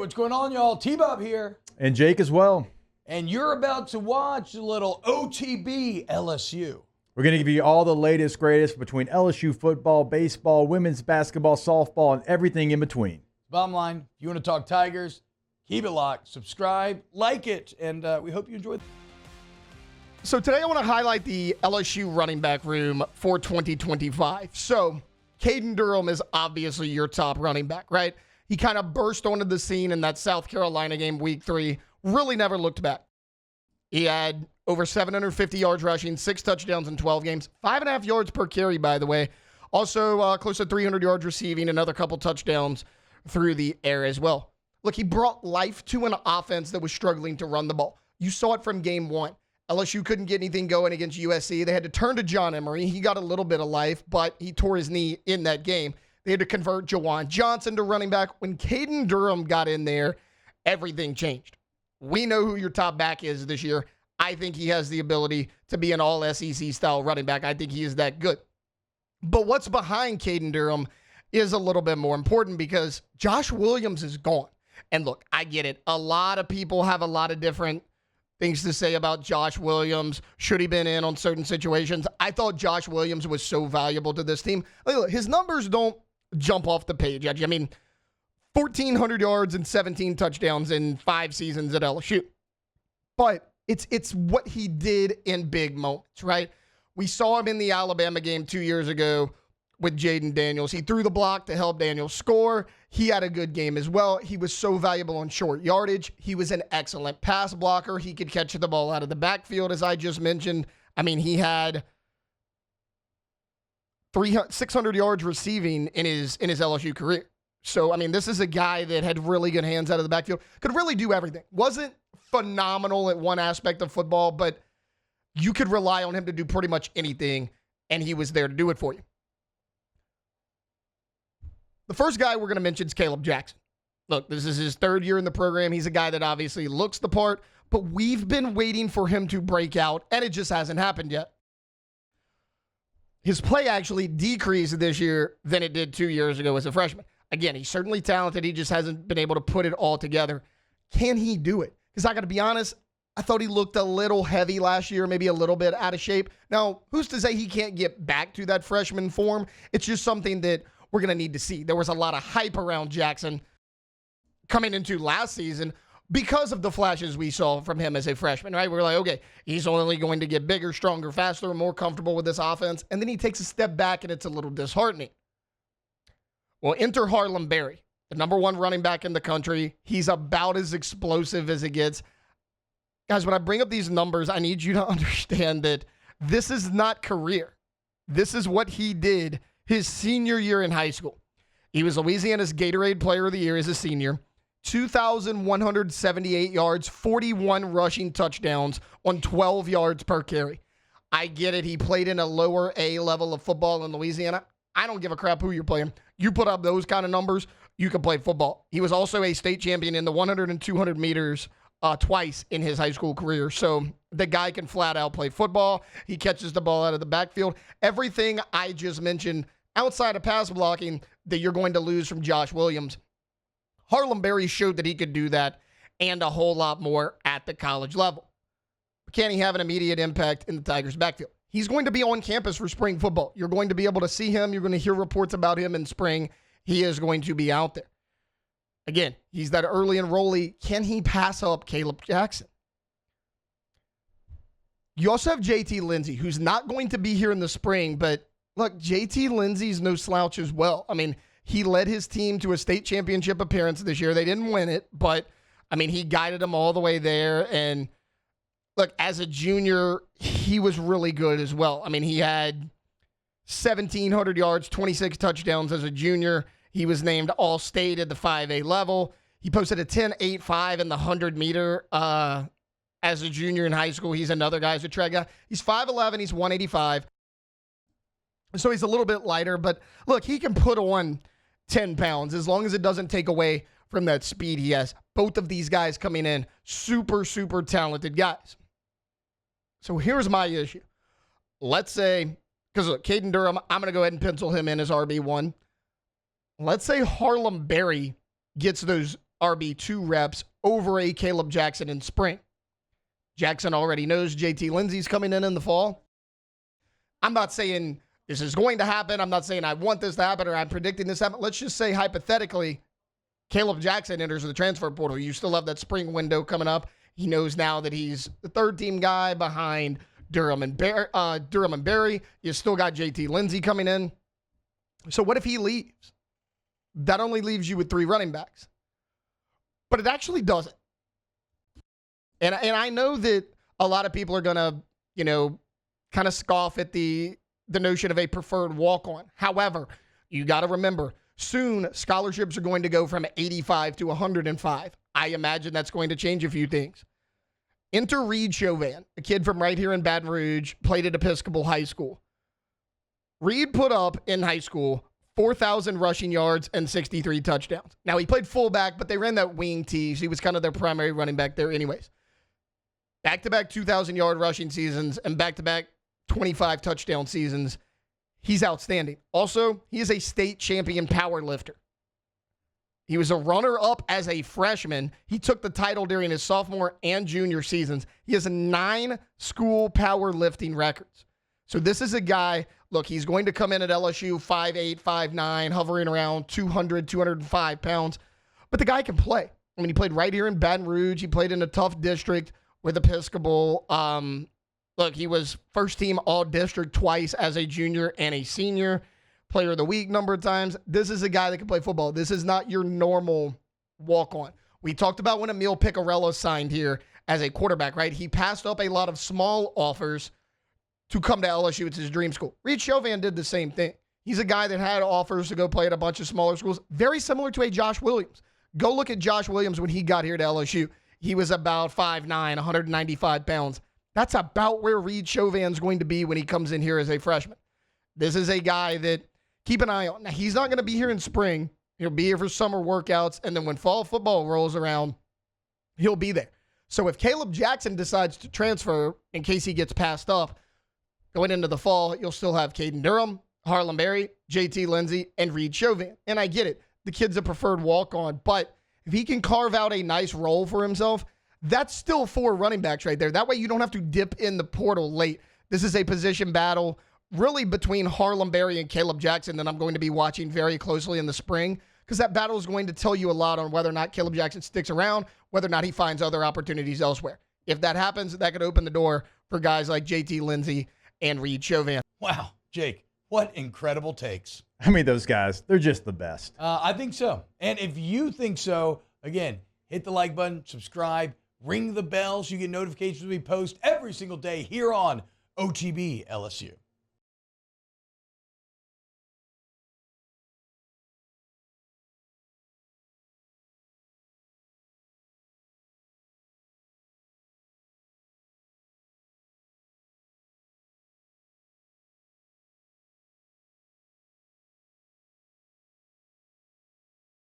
what's going on, y'all? T-Bob here. And Jake as well. And you're about to watch a little OTB LSU. We're going to give you all the latest, greatest between LSU football, baseball, women's basketball, softball, and everything in between. Bottom line, if you want to talk Tigers, keep it locked, subscribe, like it, and we hope you enjoy. So today I want to highlight the LSU running back room for 2025. So Kaden Durham is obviously your top running back, right? He kind of burst onto the scene in that South Carolina game, week 3. Really never looked back. He had over 750 yards rushing, 6 touchdowns in 12 games, 5.5 yards per carry, by the way. Also close to 300 yards receiving, another couple touchdowns through the air as well. Look, he brought life to an offense that was struggling to run the ball. You saw it from game 1. LSU couldn't get anything going against USC. They had to turn to John Emery. He got a little bit of life, but he tore his knee in that game. They had to convert Jawan Johnson to running back. When Kaden Durham got in there, everything changed. We know who your top back is this year. I think he has the ability to be an all-SEC style running back. I think he is that good. But what's behind Kaden Durham is a little bit more important because Josh Williams is gone. And look, I get it. A lot of people have a lot of different things to say about Josh Williams. Should he been in on certain situations? I thought Josh Williams was so valuable to this team. Look, his numbers don't jump off the page at you. I mean, 1,400 yards and 17 touchdowns in 5 seasons at LSU. But it's what he did in big moments, right? We saw him in the Alabama game 2 years ago with Jaden Daniels. He threw the block to help Daniels score. He had a good game as well. He was so valuable on short yardage. He was an excellent pass blocker. He could catch the ball out of the backfield, as I just mentioned. I mean, he had 600 yards receiving in his LSU career. So, I mean, this is a guy that had really good hands out of the backfield. Could really do everything. Wasn't phenomenal at one aspect of football, but you could rely on him to do pretty much anything, and he was there to do it for you. The first guy we're going to mention is Caleb Jackson. Look, this is his 3rd year in the program. He's a guy that obviously looks the part, but we've been waiting for him to break out, and it just hasn't happened yet. His play actually decreased this year than it did 2 years ago as a freshman. Again, he's certainly talented. He just hasn't been able to put it all together. Can he do it? Because I got to be honest, I thought he looked a little heavy last year, maybe a little bit out of shape. Now, who's to say he can't get back to that freshman form? It's just something that we're going to need to see. There was a lot of hype around Jackson coming into last season because of the flashes we saw from him as a freshman, right? We're like, okay, he's only going to get bigger, stronger, faster, more comfortable with this offense. And then he takes a step back and it's a little disheartening. Well, enter Harlem Berry, the number 1 running back in the country. He's about as explosive as it gets. Guys, when I bring up these numbers, I need you to understand that this is not career. This is what he did his senior year in high school. He was Louisiana's Gatorade Player of the Year as a senior. 2,178 yards, 41 rushing touchdowns on 12 yards per carry. I get it. He played in a lower A level of football in Louisiana. I don't give a crap who you're playing. You put up those kind of numbers, you can play football. He was also a state champion in the 100 and 200 meters twice in his high school career. So the guy can flat out play football. He catches the ball out of the backfield. Everything I just mentioned outside of pass blocking that you're going to lose from Josh Williams, Harlem Berry showed that he could do that and a whole lot more at the college level. But can he have an immediate impact in the Tigers' backfield? He's going to be on campus for spring football. You're going to be able to see him. You're going to hear reports about him in spring. He is going to be out there. Again, he's that early enrollee. Can he pass up Caleb Jackson? You also have JT Lindsey, who's not going to be here in the spring, but look, JT Lindsey's no slouch as well. I mean, he led his team to a state championship appearance this year. They didn't win it, but, I mean, he guided them all the way there. And, look, as a junior, he was really good as well. I mean, he had 1,700 yards, 26 touchdowns as a junior. He was named All-State at the 5A level. He posted a 10.85 in the 100-meter as a junior in high school. He's another guy who's a track guy. He's 5'11", he's 185. So he's a little bit lighter, but look, he can put on 10 pounds as long as it doesn't take away from that speed he has. Both of these guys coming in, super, super talented guys. So here's my issue. Let's say, because look, Kaden Durham, I'm going to go ahead and pencil him in as RB1. Let's say Harlem Berry gets those RB2 reps over a Caleb Jackson in spring. Jackson already knows JT Lindsey's coming in the fall. I'm not saying this is going to happen. I'm not saying I want this to happen or I'm predicting this to happen. Let's just say hypothetically, Caleb Jackson enters the transfer portal. You still have that spring window coming up. He knows now that he's the third-team guy behind Durham and Barry. You still got JT Lindsey coming in. So what if he leaves? That only leaves you with 3 running backs. But it actually doesn't. And I know that a lot of people are going to, kind of scoff at the notion of a preferred walk-on. However, you got to remember, soon scholarships are going to go from 85 to 105. I imagine that's going to change a few things. Enter Reed Chauvin, a kid from right here in Baton Rouge, played at Episcopal High School. Reed put up in high school 4,000 rushing yards and 63 touchdowns. Now, he played fullback, but they ran that wing tee. So he was kind of their primary running back there anyways. Back-to-back 2,000-yard rushing seasons and back-to-back 25 touchdown seasons. He's outstanding. Also, he is a state champion power lifter. He was a runner-up as a freshman. He took the title during his sophomore and junior seasons. He has 9 school powerlifting records. So this is a guy, look, he's going to come in at LSU 5'8", 5'9", hovering around 200, 205 pounds. But the guy can play. I mean, he played right here in Baton Rouge. He played in a tough district with Episcopal. Look, he was first-team all-district twice as a junior and a senior. Player of the week number of times. This is a guy that can play football. This is not your normal walk-on. We talked about when Emil Picarello signed here as a quarterback, right? He passed up a lot of small offers to come to LSU. It's his dream school. Reed Chauvin did the same thing. He's a guy that had offers to go play at a bunch of smaller schools, very similar to a Josh Williams. Go look at Josh Williams when he got here to LSU. He was about 5'9", 195 pounds. That's about where Reed Chauvin's going to be when he comes in here as a freshman. This is a guy that keep an eye on. Now, he's not going to be here in spring. He'll be here for summer workouts, and then when fall football rolls around, he'll be there. So if Caleb Jackson decides to transfer in case he gets passed up, going into the fall, you'll still have Kaden Durham, Harlem Berry, JT Lindsey, and Reed Chauvin. And I get it. The kid's a preferred walk-on, but if he can carve out a nice role for himself, that's still 4 running backs right there. That way you don't have to dip in the portal late. This is a position battle really between Harlem Berry and Caleb Jackson that I'm going to be watching very closely in the spring, because that battle is going to tell you a lot on whether or not Caleb Jackson sticks around, whether or not he finds other opportunities elsewhere. If that happens, that could open the door for guys like JT Lindsey and Reed Chauvin. Wow, Jake, what incredible takes. I mean, those guys, they're just the best. I think so. And if you think so, again, hit the like button, subscribe, ring the bell so you get notifications when we post every single day here on OTB LSU.